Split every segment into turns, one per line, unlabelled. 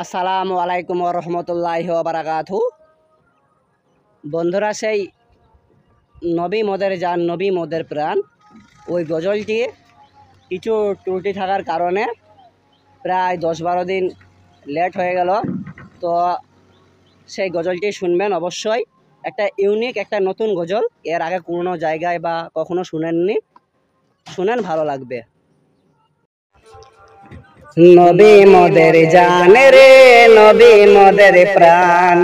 আসসালামু আলাইকুম রহমতুল্লাহি ওয়া বারাকাতুহু। বন্ধুরা, সেই নবী মোদের জান নবী মোদের প্রাণ ওই গজলটি কিছু ত্রুটি থাকার কারণে প্রায় 10-12 দিন লেট হয়ে গেল। তো সেই গজলটি শুনবেন অবশ্যই। একটা ইউনিক, একটা নতুন গজল, এর আগে কোনো জায়গায় বা কখনো শুনেননি। শুনেন, ভালো লাগবে। নবী মোদের জান রে, নবী মোদের প্রাণ,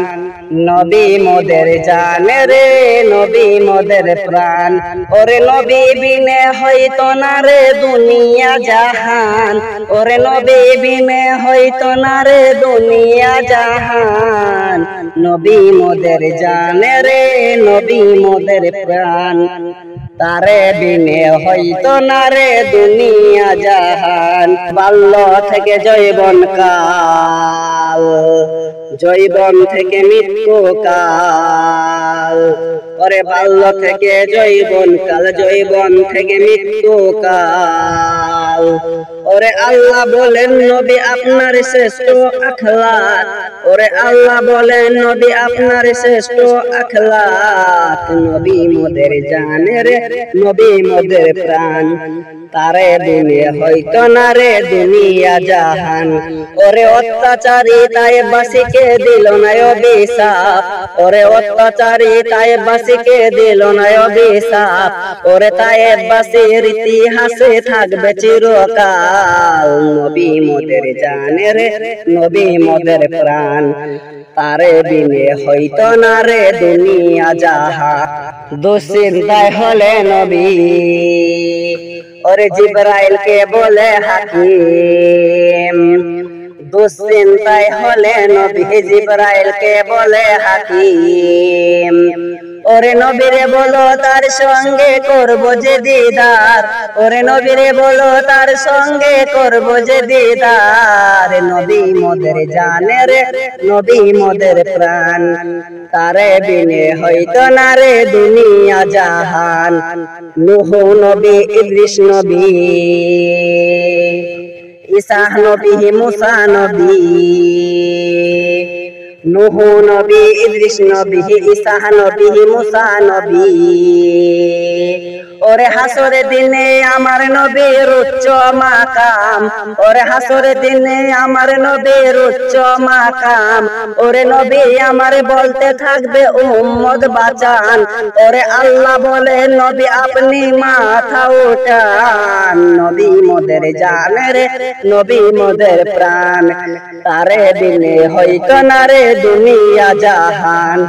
নবী মোদের জান রে, নবী মোদের প্রাণ। ওরে নবী বিনে হইতো না রে দুনিয়া জাহান, ওরে নবী বিনে হইতো না রে দুনিয়া জাহান। নবী মোদের জান রে, নবী মোদের প্রাণ, তারে বিনে হইতো না রে দুনিয়া জাহান। বাল্য থেকে জৈবন কাল, জৈবন থেকে মৃত্যু কাল, ওরে বাল্য থেকে জৈবন কাল, জৈবন থেকে মৃত্যু কাল। ওরে আল্লাহ বলেন নবী আপনার শ্রেষ্ঠ আখলাক, ওরে আল্লাহ বলেন নবী আপনার শ্রেষ্ঠ আখলাক। নবী মোদের জান রে, নবী মোদের প্রাণ, তারে বিনে হইতো না রে দুনিয়া জাহান। ওরে অত্যাচারী তাই বাসিকে দিল না অভিশাপ, ওরে অত্যাচারী তাই বাসিকে দিল না অভিশাপ। ওরে তাই বাসির ইতিহাসে থাকবে চিরকাল। নবী মোদের জান রে, নবী মোদের প্রাণ, তারে বিনে হইতো না রে দুনিয়া জাহান। দুশ্চিন্তায় হলে নবী, ওরে জিবরাইল কে বলে হাকিম। দুশ্চিন্তায় হলে নবী, জিবরাইল কে বলে হাকিম। ওরে নবীরে বলো তার সঙ্গে করব যে দিদার, ওরে নবীরে বলো তার সঙ্গে করব যে দিদার। নবী মোদের জান রে, নবী মোদের প্রাণ, তারে বিনে হইতো না রে দুনিয়া জাহান। নূহ নবী, ইদ্রিস নবী, ঈসা নবী, মুসা নবী। নূহ নবী, ইদ্রিস নবী, ঈসা নবী, মুসা নবী। ওরে হাসরের দিনে আমার নবীর উচ্চ মাকাম, ওরে হাসরের দিনে আমার নবীর উচ্চ মাকাম। ওরে নবী আমার বলতে থাকবে উম্মত বাঁচান, ওরে আল্লাহ বলে নবী আপনি মাথা উঠান। নবী মোদের জান রে, নবী মোদের প্রাণ, তারে বিনে হইতো না রে দুনিয়া জাহান।